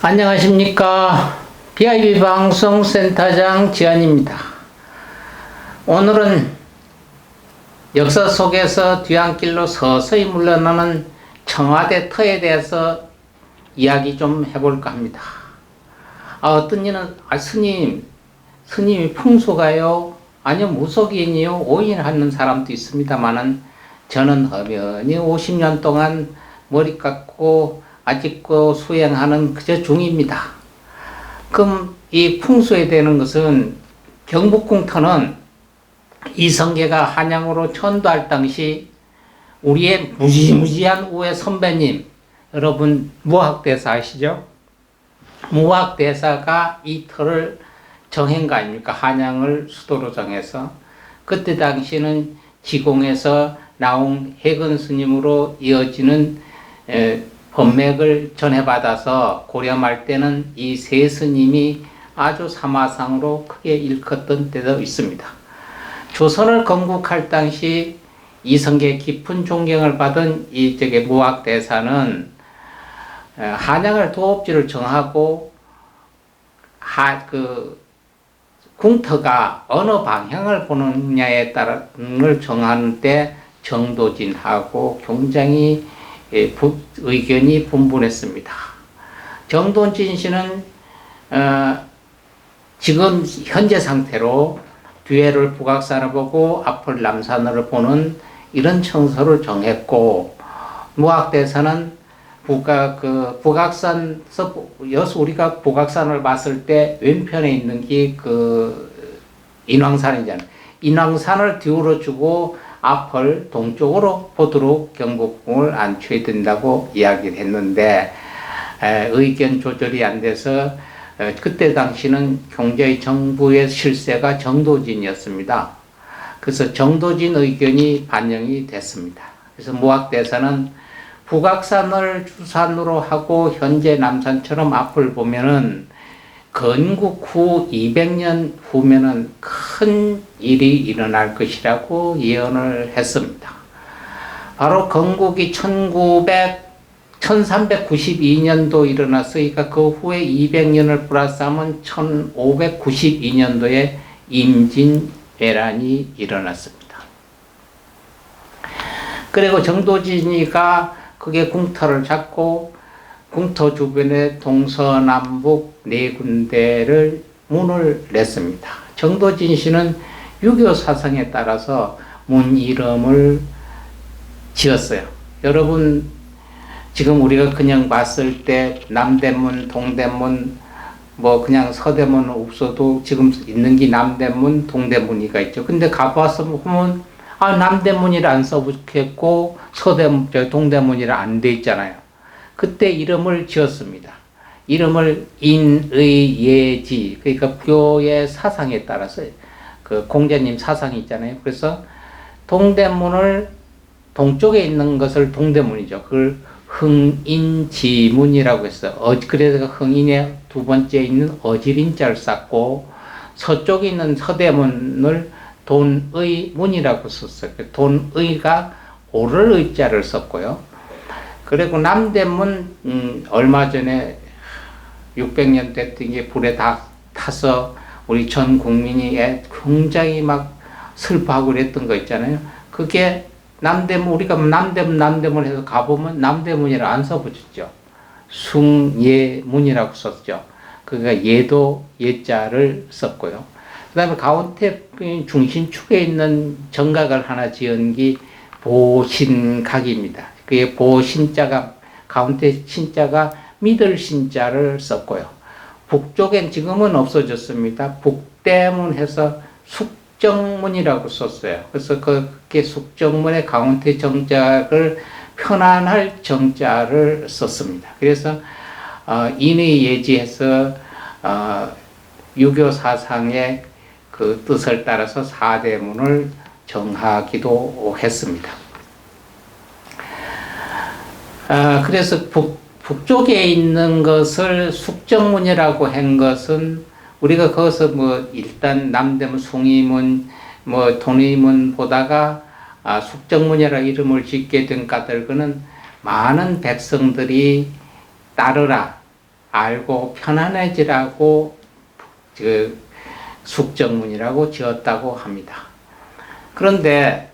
안녕하십니까. BIB 방송센터장 지안입니다. 오늘은 역사 속에서 뒤안길로 서서히 물러나는 청와대 터에 대해서 이야기 좀 해볼까 합니다. 어떤 이는 스님이 풍수가요? 아니요, 무속인이요? 오인하는 사람도 있습니다만은 저는 엄연히 50년 동안 머리 깎고 아직도 수행하는 그저 중입니다. 그럼 이 풍수에 대는 것은 경복궁터는 이성계가 한양으로 천도할 당시 우리의 무지무지한 우회 선배님, 여러분 무학대사 아시죠? 무학대사가 이 터를 정한 거 아닙니까? 한양을 수도로 정해서. 그때 당시는 지공에서 나온 해근 스님으로 이어지는 법맥을 전해받아서 고려말 때는 이 세 스님이 아주 사마상으로 크게 일컫던 때도 있습니다. 조선을 건국할 당시 이성계의 깊은 존경을 받은 무학대사는 한양을 도읍지를 정하고 궁터가 어느 방향을 보느냐에 따라를 정하는 때 정도진하고 굉장히 의견이 분분했습니다. 정도진 씨는 지금 현재 상태로 뒤를 북악산을 보고 앞을 남산을 보는 이런 청서를 정했고, 무학대사는 북악산서 여수 우리가 북악산을 봤을 때 왼편에 있는 게 인왕산이잖아요. 인왕산을 뒤로 주고 앞을 동쪽으로 보도록 경복궁을 안쳐야 된다고 이야기를 했는데 의견 조절이 안 돼서 그때 당시는 경제의 정부의 실세가 정도진이었습니다. 그래서 정도진 의견이 반영이 됐습니다. 그래서 무학대사는 북악산을 주산으로 하고 현재 남산처럼 앞을 보면은 건국 후 200년 후면은 큰 일이 일어날 것이라고 예언을 했습니다. 바로 건국이 1392년도 일어났으니까 그 후에 200년을 플러스하면 1592년도에 임진왜란이 일어났습니다. 그리고 정도진이가 그게 궁터를 잡고 궁터 주변에 동서남북 네 군데를 문을 냈습니다. 정도진 씨는 유교 사상에 따라서 문 이름을 지었어요. 여러분 지금 우리가 그냥 봤을 때 남대문, 동대문, 그냥 서대문은 없어도 지금 있는 게 남대문, 동대문이가 있죠. 근데 가봐서 보면 남대문이라 안 써붙였고 동대문이라 안 돼 있잖아요. 그때 이름을 지었습니다. 이름을 인의예지, 그러니까 부교의 사상에 따라서 공자님 사상이 있잖아요. 그래서 동대문을 동쪽에 있는 것을 동대문이죠. 그걸 흥인지문이라고 했어요. 그래서 흥인의 두 번째 있는 어지린자를 쌓고 서쪽에 있는 서대문을 돈의 문이라고 썼어요. 돈의가 오를 의자를 썼고요. 그리고 남대문 얼마 전에 600년 됐던 게 불에 다 타서 우리 전 국민이 굉장히 막 슬퍼하고 그랬던 거 있잖아요. 그게 남대문, 우리가 남대문 해서 가보면 남대문이라 안 써붙였죠. 숭예문이라고 썼죠. 그러니까 예도 예자를 썼고요. 그 다음에 가운데 중심축에 있는 정각을 하나 지은 게 보신각입니다. 그게 보신자가, 가운데 신자가 믿을 신자를 썼고요. 북쪽엔 지금은 없어졌습니다. 북대문 해서 숙정문이라고 썼어요. 그래서 그게 숙정문의 가운데 정자를 편안할 정자를 썼습니다. 그래서 인의예지해서 유교 사상의 그 뜻을 따라서 사대문을 정하기도 했습니다. 그래서 북쪽에 있는 것을 숙정문이라고 한 것은 우리가 거기서 일단 남대문, 숭이문, 돈의문 보다가 숙정문이라 이름을 짓게 된 까닭은 많은 백성들이 따르라, 알고 편안해지라고 그 숙정문이라고 지었다고 합니다. 그런데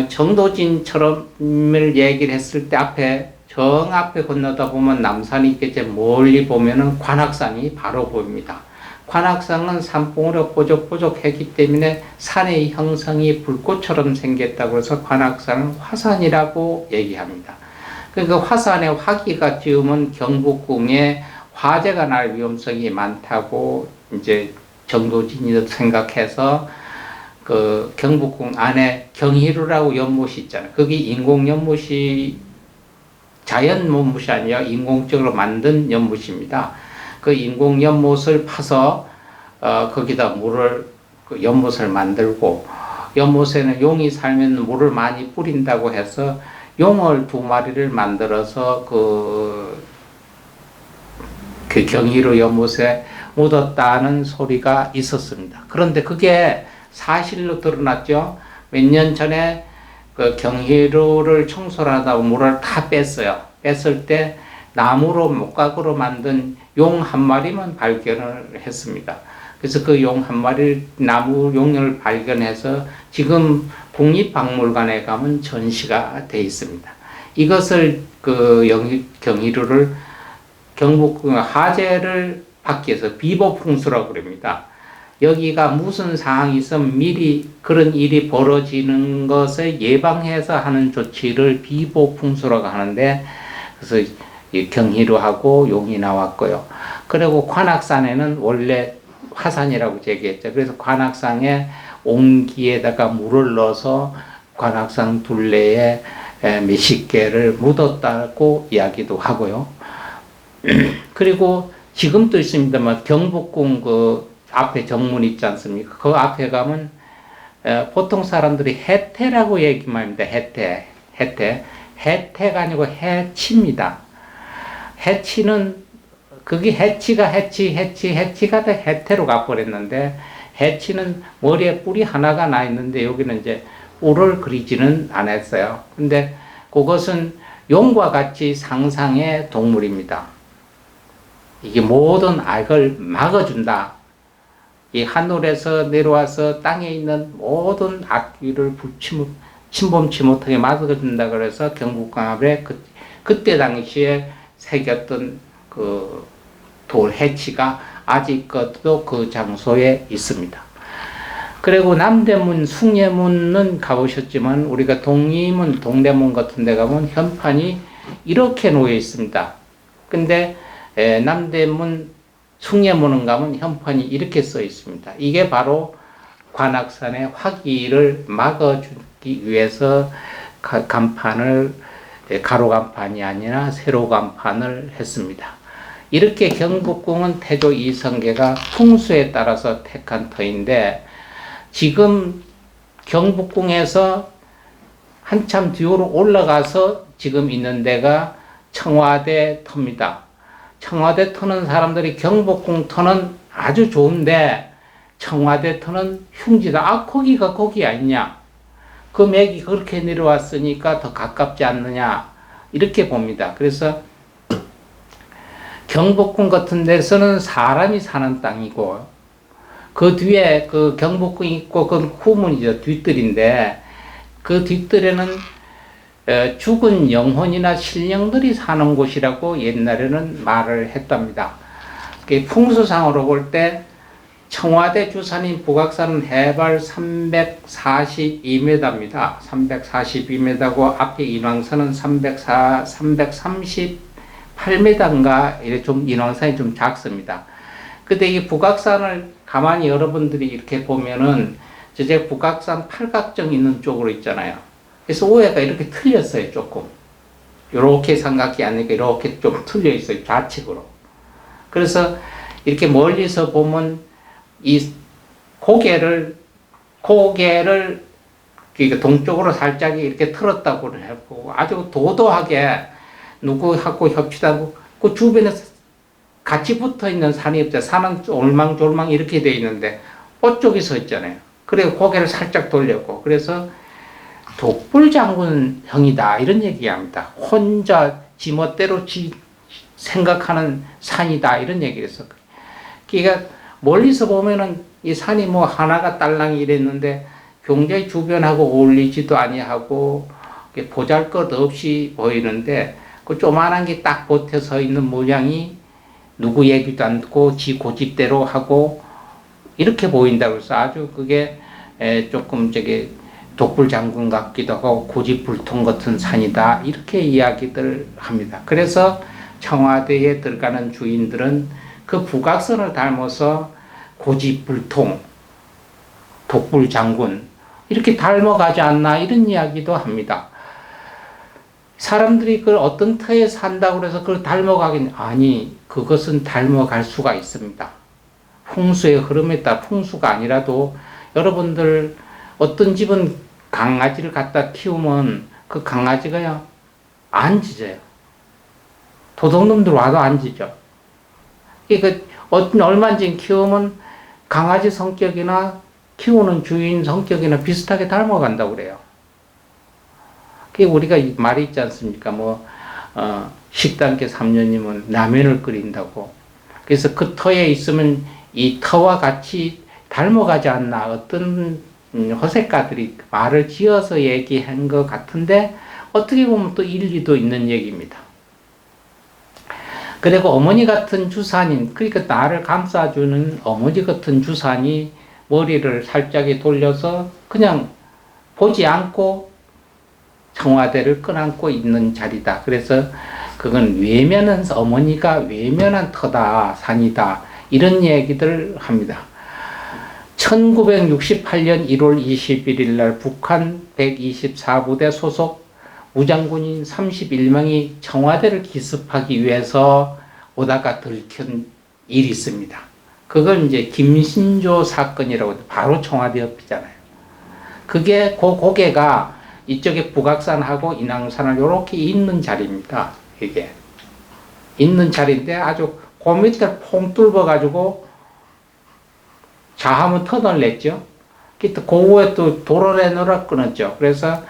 정도진처럼을 얘기를 했을 때 앞에 정 앞에 건너다 보면 남산이 있겠지. 멀리 보면은 관악산이 바로 보입니다. 관악산은 산봉우로 뽀족뽀족했기 때문에 산의 형성이 불꽃처럼 생겼다고 해서 관악산은 화산이라고 얘기합니다. 그러니까 화산에 화기가 띄우면 경복궁에 화재가 날 위험성이 많다고 이제 정도진이 생각해서 그 경복궁 안에 경희루라고 연못이 있잖아요. 거기 인공 연못이 자연 연못이 아니라 인공적으로 만든 연못입니다. 그 인공 연못을 파서 거기다 물을 그 연못을 만들고 연못에는 용이 살면 물을 많이 뿌린다고 해서 용을 2마리를 만들어서 그 경희루 연못에 묻었다는 소리가 있었습니다. 그런데 그게 사실로 드러났죠. 몇 년 전에 그 경희루를 청소를 하다가 물을 다 뺐어요. 뺐을 때 나무로 목각으로 만든 용 1마리만 발견을 했습니다. 그래서 그 용 1마리 나무 용을 발견해서 지금 국립박물관에 가면 전시가 되어 있습니다. 이것을 그 경희루를 경복궁 화재를 받기 위해서 비보풍수라고 그럽니다. 여기가 무슨 상황이 있으면 미리 그런 일이 벌어지는 것을 예방해서 하는 조치를 비보풍수라고 하는데, 그래서 경희루하고 용이 나왔고요. 그리고 관악산에는 원래 화산이라고 얘기했죠. 그래서 관악산에 옹기에다가 물을 넣어서 관악산 둘레에 몇십 개를 묻었다고 이야기도 하고요. 그리고 지금도 있습니다만 경복궁 그 앞에 정문 있지 않습니까? 그 앞에 가면 보통 사람들이 해태라고 얘기만 합니다. 해태가 아니고 해치입니다. 해치는 그게 해치가 다 해태로 가버렸는데, 해치는 머리에 뿔이 하나가 나 있는데 여기는 이제 뿔을 그리지는 않았어요. 근데 그것은 용과 같이 상상의 동물입니다. 이게 모든 악을 막아준다. 이 하늘에서 내려와서 땅에 있는 모든 악귀를 침범치 못하게 막아준다. 그래서 경복궁에 그때 당시에 새겼던 그 돌 해치가 아직도 그 장소에 있습니다. 그리고 남대문, 숭례문은 가보셨지만 우리가 동이문, 동대문 같은 데 가면 현판이 이렇게 놓여 있습니다. 근데 남대문, 숭례문은 가면 현판이 이렇게 써 있습니다. 이게 바로 관악산의 화기를 막아주기 위해서 간판을 가로 간판이 아니라 세로 간판을 했습니다. 이렇게 경복궁은 태조 이성계가 풍수에 따라서 택한 터인데, 지금 경복궁에서 한참 뒤로 올라가서 지금 있는 데가 청와대 터입니다. 청와대 터는 사람들이 경복궁 터는 아주 좋은데 청와대 터는 흉지다. 거기가 거기 아니냐. 그 맥이 그렇게 내려왔으니까 더 가깝지 않느냐. 이렇게 봅니다. 그래서 경복궁 같은 데서는 사람이 사는 땅이고, 그 뒤에 그 경복궁이 있고, 그 후문이죠. 뒷뜰인데, 그 뒷뜰에는 죽은 영혼이나 신령들이 사는 곳이라고 옛날에는 말을 했답니다. 풍수상으로 볼 때 청와대 주산인 북악산은 해발 342m입니다. 342m고 앞에 인왕산은 338m인가 이래 좀 인왕산이 좀 작습니다. 근데 이 북악산을 가만히 여러분들이 이렇게 보면은 저제 북악산 팔각정 있는 쪽으로 있잖아요. 그래서 오해가 이렇게 틀렸어요. 조금 이렇게 삼각이 아니고 이렇게 좀 틀려 있어요. 좌측으로. 그래서 이렇게 멀리서 보면 이 고개를 동쪽으로 살짝 이렇게 틀었다고 하고, 아주 도도하게 누구하고 협치하고, 그 주변에 같이 붙어 있는 산이 없죠. 산은 올망졸망 이렇게 돼 있는데 그쪽에 서 있잖아요. 그래서 고개를 살짝 돌렸고, 그래서 독불장군형이다 이런 얘기합니다. 혼자 지멋대로 생각하는 산이다 이런 얘기를 했어. 그러니까 멀리서 보면은 이 산이 뭐 하나가 딸랑이 이랬는데 굉장히 주변하고 어울리지도 아니하고 보잘것없이 보이는데 그 조만한 게 딱 버텨 서 있는 모양이 누구 얘기도 않고 지 고집대로 하고 이렇게 보인다고 해서 아주 그게 조금 저기 독불장군 같기도 하고 고집불통 같은 산이다 이렇게 이야기들 합니다. 그래서 청와대에 들어가는 주인들은 그 북악선을 닮아서 고집불통, 독불장군 이렇게 닮아가지 않나 이런 이야기도 합니다. 사람들이 그걸 어떤 터에 산다고 해서 그걸 닮아가긴 아니 그것은 닮아갈 수가 있습니다. 풍수의 흐름에 따라 풍수가 아니라도 여러분들 어떤 집은 강아지를 갖다 키우면 그 강아지가요 안 짖어요. 도둑놈들 와도 안 짖어. 그러니까 얼마쯤 키우면 강아지 성격이나 키우는 주인 성격이나 비슷하게 닮아간다고 그래요. 우리가 말이 있지 않습니까? 식당께 3년이면 라면을 끓인다고. 그래서 그 터에 있으면 이 터와 같이 닮아가지 않나 어떤 허세가들이 말을 지어서 얘기한 것 같은데 어떻게 보면 또 일리도 있는 얘기입니다. 그리고 어머니 같은 주산인, 그러니까 나를 감싸주는 어머니 같은 주산이 머리를 살짝 돌려서 그냥 보지 않고 청와대를 껴안고 있는 자리다. 그래서 그건 외면한 어머니가 외면한 터다, 산이다. 이런 얘기들 합니다. 1968년 1월 21일 날 북한 124부대 소속 무장군인 31명이 청와대를 기습하기 위해서 오다가 들킨 일이 있습니다. 그건 이제 김신조 사건이라고 바로 청와대 옆이잖아요. 그게 그 고개가 이쪽에 북악산하고 인왕산을 이렇게 있는 자리입니다. 이게 있는 자리인데 아주 그 밑을 퐁 뚫어가지고 자하면 터널 냈죠. 그 후에 또 도로내느라 끊었죠. 그래서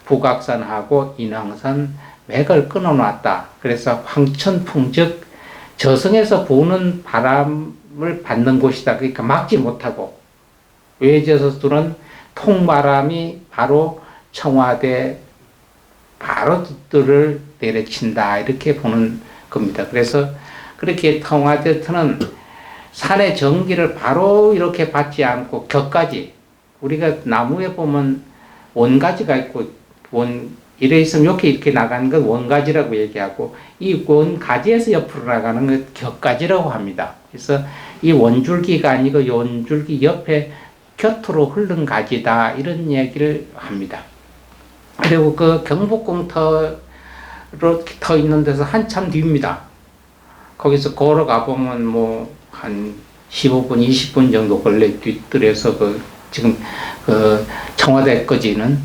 북악산하고 인왕산 맥을 끊어놨다. 그래서 황천풍 즉 저승에서 부는 바람을 받는 곳이다. 그러니까 막지 못하고 외지에서 들은 통바람이 바로 청와대 바로 뜰을 내려친다 이렇게 보는 겁니다. 그래서 그렇게 청와대 터는 산의 전기를 바로 이렇게 받지 않고 격가지 우리가 나무에 보면 원가지가 있고 이래 있으면 이렇게 나가는 건 원가지라고 얘기하고 이 원가지에서 옆으로 나가는 건 격가지라고 합니다. 그래서 이 원줄기가 아니고 원줄기 옆에 곁으로 흐른 가지다 이런 얘기를 합니다. 그리고 그 경복궁 터 있는 데서 한참 뒤입니다. 거기서 걸어가 보면 한 15분, 20분 정도 걸려 뒤뜰에서 지금 청와대까지는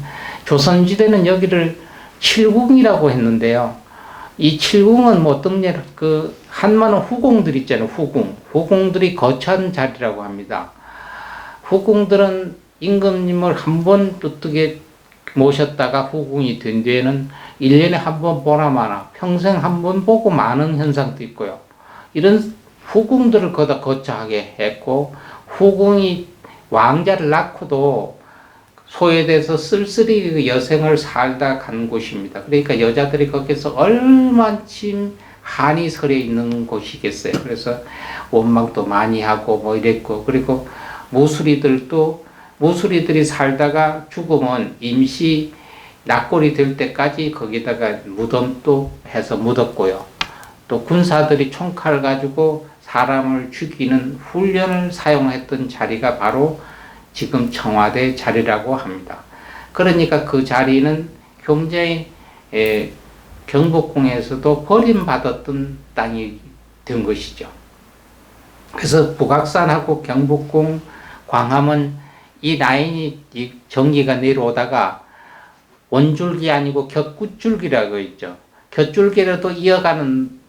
조선시대는 여기를 칠궁이라고 했는데요. 이 칠궁은 어떤 한마는 후궁들 있잖아요. 후궁들이 거처한 자리라고 합니다. 후궁들은 임금님을 한 번 어떻게 모셨다가 후궁이 된 뒤에는 1년에 한 번 보나 마나 평생 한 번 보고 마는 현상도 있고요. 이런 후궁들을 거다 거처하게 했고 후궁이 왕자를 낳고도 소외돼서 쓸쓸히 여생을 살다 간 곳입니다. 그러니까 여자들이 거기서 얼만큼 한이 서려 있는 곳이겠어요. 그래서 원망도 많이 하고 이랬고 그리고 무수리들이 살다가 죽으면 임시 낙골이 될 때까지 거기다가 무덤도 해서 묻었고요. 또 군사들이 총칼 가지고 사람을 죽이는 훈련을 사용했던 자리가 바로 지금 청와대 자리라고 합니다. 그러니까 그 자리는 굉장히 경복궁에서도 버림받았던 땅이 된 것이죠. 그래서 북악산하고 경복궁, 광화문 이 라인이 전기가 내려오다가 원줄기 아니고 곁구줄기라고 있죠. 곁줄기라도 이어가는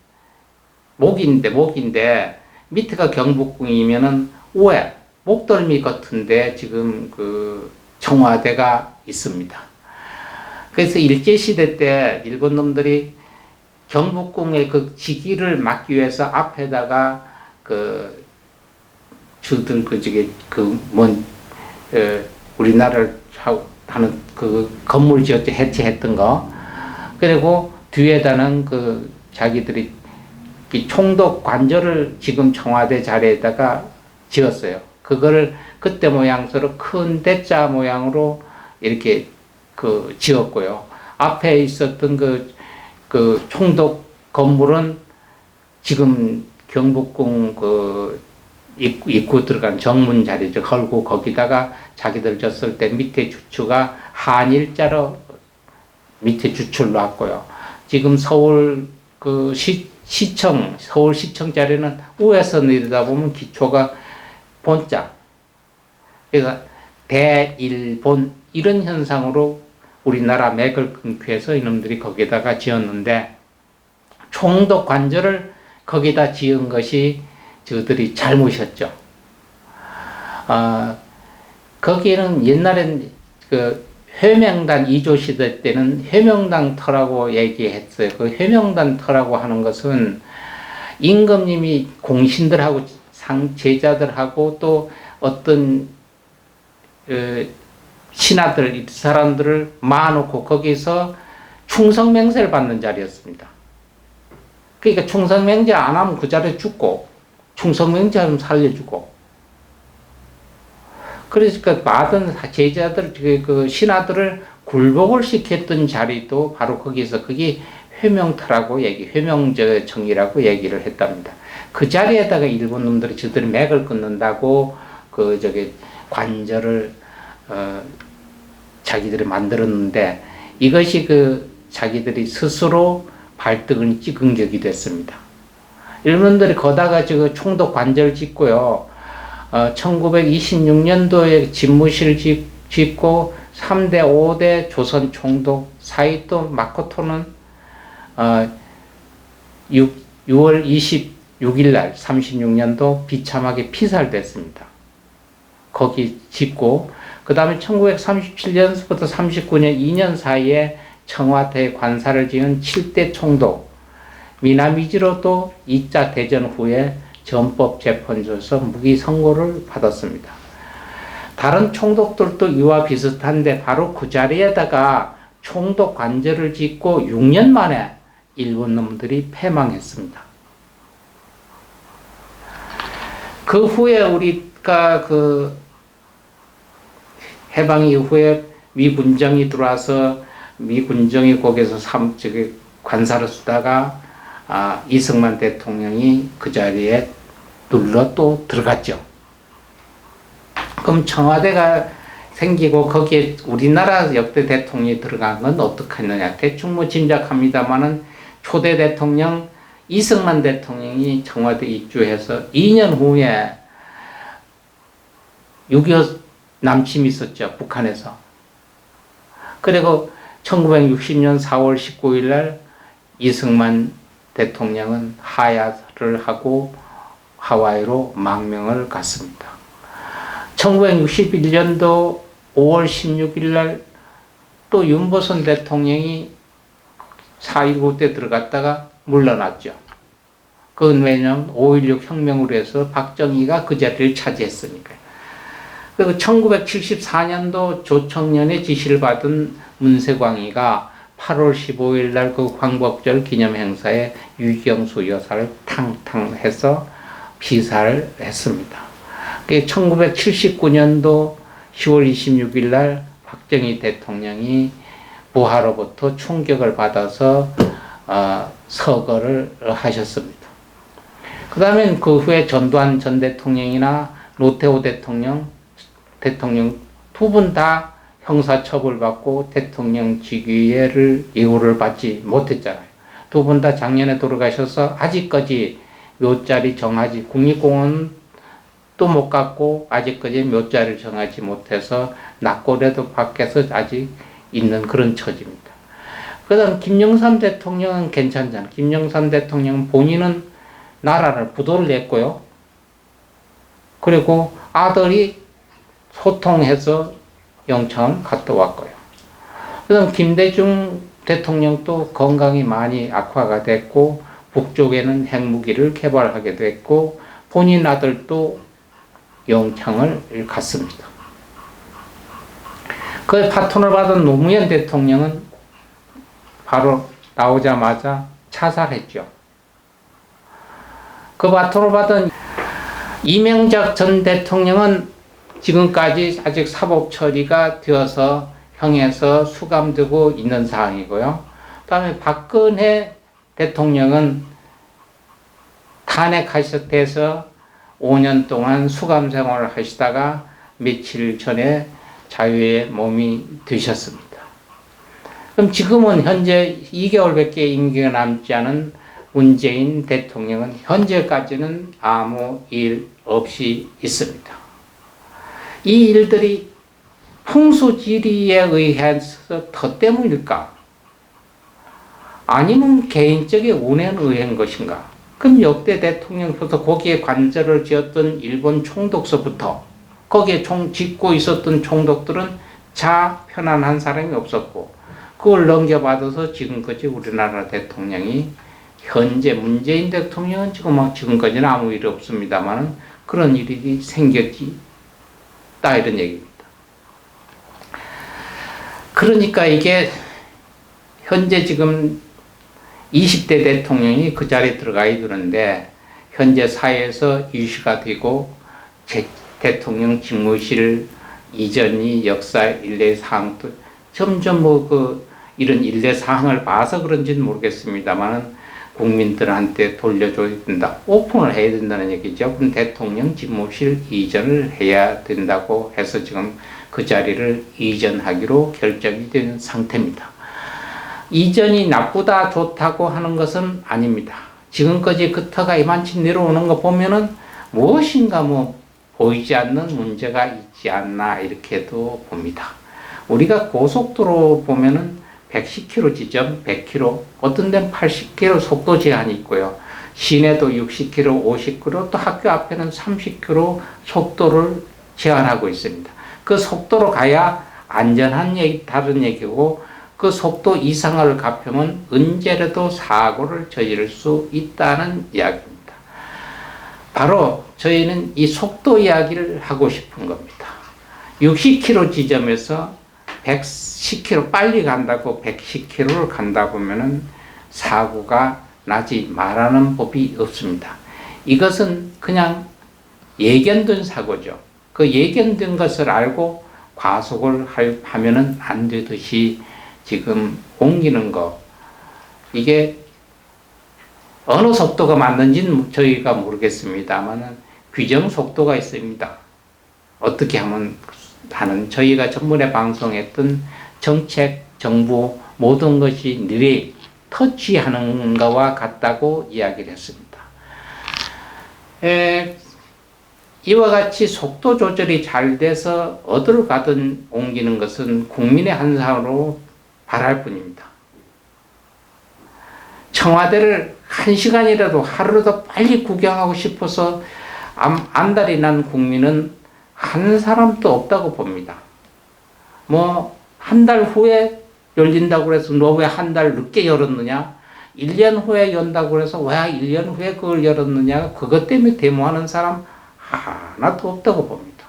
목인데 밑에가 경복궁이면은 위에 목덜미 같은데 지금 청와대가 있습니다. 그래서 일제시대 때 일본 놈들이 경복궁의 그 직위를 막기 위해서 앞에다가 그 주들 그 저기 그뭔 우리나라를 하는 그 건물 지었죠. 해체했던 거. 그리고 뒤에다는 그 자기들이 이 총독 관절을 지금 청와대 자리에다가 지었어요. 그거를 그때 모양새로 큰 대자 모양으로 이렇게 그 지었고요. 앞에 있었던 그 총독 건물은 지금 경복궁 그 입구 들어간 정문 자리를 걸고 거기다가 자기들 졌을 때 밑에 주추가 한일자로 밑에 주추를 놨고요. 지금 서울 그 서울시청 자리는 위에서 내려다보면 기초가 본자. 그러니까 대일본 이런 현상으로 우리나라 맥을 끊기 위해서 이놈들이 거기다가 지었는데 총독 관절을 거기다 지은 것이 저들이 잘못이었죠. 거기는 옛날엔 그 회명단 2조 시대 때는 회명단 터라고 얘기했어요. 그 회명단 터라고 하는 것은 임금님이 공신들하고 제자들하고 또 어떤 신하들 이 사람들을 모아놓고 거기서 충성맹세를 받는 자리였습니다. 그러니까 충성맹세 안 하면 그 자리에 죽고 충성맹세 하면 살려주고 그러니까 받은 제자들 그 신하들을 굴복을 시켰던 자리도 바로 거기서 그게 회명터라고 회명정이라고 얘기를 했답니다. 그 자리에다가 일본 놈들이 저들이 맥을 끊는다고 그 저기 관절을 자기들이 만들었는데 이것이 그 자기들이 스스로 발등을 찍은 격이 됐습니다. 일본들이 거다가 저 총독 관절 짓고요. 1926년도에 집무실 짓고 3대 5대 조선 총독 사이토 마코토는 6월 26일 날 36년도 비참하게 피살됐습니다. 거기 짓고 그 다음에 1937년부터 39년 2년 사이에 청와대 관사를 지은 7대 총독 미나미지로도 2차 대전 후에 전법재판소에서 무기 선고를 받았습니다. 다른 총독들도 이와 비슷한데 바로 그 자리에다가 총독 관절을 짓고 6년 만에 일본 놈들이 패망했습니다. 그 후에 우리가 그 해방 이후에 미 군정이 들어와서 미 군정이 거기서 관사를 쓰다가 이승만 대통령이 그 자리에 눌러 또 들어갔죠. 그럼 청와대가 생기고 거기에 우리나라 역대 대통령이 들어간 건 어떻게 했느냐. 대충 뭐 짐작합니다만은 초대 대통령 이승만 대통령이 청와대 입주해서 2년 후에 6.25 남침이 있었죠. 북한에서. 그리고 1960년 4월 19일 날 이승만 대통령은 하야를 하고 하와이로 망명을 갔습니다. 1961년도 5월 16일 날 또 윤보선 대통령이 4.19 때 들어갔다가 물러났죠. 그건 왜냐하면 5.16 혁명으로 해서 박정희가 그 자리를 차지했으니까요. 그리고 1974년도 조청년의 지시를 받은 문세광이가 8월 15일 날 그 광복절 기념 행사에 유경수 여사를 탕탕해서 피살을 했습니다. 1979년도 10월 26일 날 박정희 대통령이 부하로부터 충격을 받아서 서거를 하셨습니다. 그 다음에 그 후에 전두환 전 대통령이나 노태우 대통령 두 분 다 형사처벌받고 대통령 직위를 이후를 받지 못했잖아요. 두 분 다 작년에 돌아가셔서 아직까지 묘자리 정하지 국립공원 또 못 갔고 아직까지 묘자리를 정하지 못해서 낙고래도 밖에서 아직 있는 그런 처지입니다. 그 다음 김영삼 대통령은 괜찮잖아요. 김영삼 대통령 본인은 나라를 부도를 냈고요. 그리고 아들이 소통해서 영창을 갔다 왔고요. 그 다음 김대중 대통령도 건강이 많이 악화가 됐고 북쪽에는 핵무기를 개발하게 됐고 본인 아들도 영창을 갔습니다. 그 바톤을 받은 노무현 대통령은 바로 나오자마자 자살했죠. 그 바톤을 받은 이명박 전 대통령은 지금까지 아직 사법 처리가 되어서 형에서 수감되고 있는 상황이고요. 그 다음에 박근혜 대통령은 탄핵하셔서 5년 동안 수감 생활을 하시다가 며칠 전에 자유의 몸이 되셨습니다. 그럼 지금은 현재 2개월밖에 임기가 남지 않은 문재인 대통령은 현재까지는 아무 일 없이 있습니다. 이 일들이 풍수지리에 의해서 더 때문일까? 아니면 개인적인 운에 의한 것인가? 그럼 역대 대통령부터 거기에 관절을 지었던 일본 총독서부터 거기에 짓고 있었던 총독들은 자 편안한 사람이 없었고 그걸 넘겨받아서 지금까지 우리나라 대통령이 현재 문재인 대통령은 지금까지는 아무 일이 없습니다만 그런 일이 생겼다 이런 얘기입니다. 그러니까 이게 현재 지금 20대 대통령이 그 자리에 들어가야 되는데 현재 사회에서 이슈가 되고 대통령 집무실 이전이 역사 일례 사항도 점점 이런 일례 사항을 봐서 그런지는 모르겠습니다만 국민들한테 돌려줘야 된다. 오픈을 해야 된다는 얘기죠. 그럼 대통령 집무실 이전을 해야 된다고 해서 지금 그 자리를 이전하기로 결정이 된 상태입니다. 이전이 나쁘다 좋다고 하는 것은 아닙니다. 지금까지 그 터가 이만치 내려오는 거 보면은 무엇인가 보이지 않는 문제가 있지 않나 이렇게도 봅니다. 우리가 고속도로 보면은 110km 지점 100km, 어떤 데는 80km 속도 제한이 있고요. 시내도 60km, 50km, 또 학교 앞에는 30km 속도를 제한하고 있습니다. 그 속도로 가야 안전한 얘기, 다른 얘기고 그 속도 이상을 가쁘면 언제라도 사고를 저지를 수 있다는 이야기입니다. 바로 저희는 이 속도 이야기를 하고 싶은 겁니다. 60km 지점에서 110km 빨리 간다고 110km를 간다 보면은 사고가 나지 말라는 법이 없습니다. 이것은 그냥 예견된 사고죠. 그 예견된 것을 알고 과속을 하면은 안 되듯이 지금 옮기는 거, 이게 어느 속도가 맞는지는 저희가 모르겠습니다만 규정 속도가 있습니다. 어떻게 하면 하는 저희가 전번에 방송했던 정책, 정부 모든 것이 느리 터치하는 것과 같다고 이야기를 했습니다. 이와 같이 속도 조절이 잘 돼서 어디를 가든 옮기는 것은 국민의 한상으로 바랄 뿐입니다. 청와대를 1시간이라도 하루라도 빨리 구경하고 싶어서 안달이 난 국민은 한 사람도 없다고 봅니다. 한 달 후에 열린다고 해서 너 왜 한 달 늦게 열었느냐? 1년 후에 연다고 해서 왜 1년 후에 그걸 열었느냐? 그것 때문에 데모하는 사람 하나도 없다고 봅니다.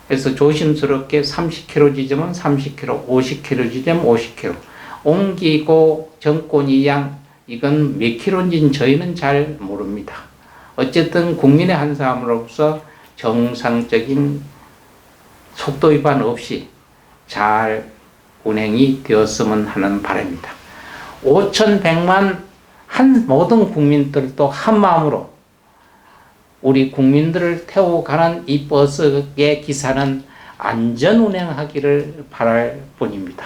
그래서 조심스럽게 30km 지점은 30km, 50km 지점 50km 옮기고 정권 이양 이건 몇 킬로인지는 저희는 잘 모릅니다. 어쨌든 국민의 한 사람으로서 정상적인 속도 위반 없이 잘 운행이 되었으면 하는 바람입니다. 5,100만 모든 국민들도 한 마음으로 우리 국민들을 태우고 가는 이 버스의 기사는 안전 운행하기를 바랄 뿐입니다.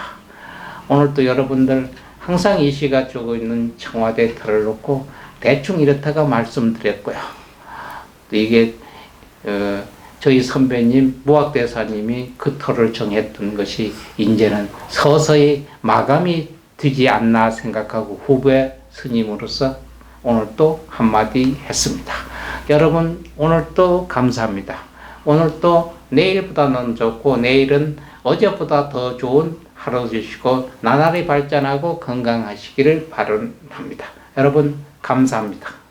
오늘도 여러분들 항상 이 시가 주고 있는 청와대 틀을 놓고 대충 이렇다가 말씀드렸고요. 이게 저희 선배님 무학대사님이 그 틀을 정했던 것이 이제는 서서히 마감이 되지 않나 생각하고 후배 스님으로서 오늘 또 한마디 했습니다. 여러분 오늘 또 감사합니다. 오늘 또 내일보다는 좋고 내일은 어제보다 더 좋은 하루 주시고 나날이 발전하고 건강하시기를 바랍니다. 여러분 감사합니다.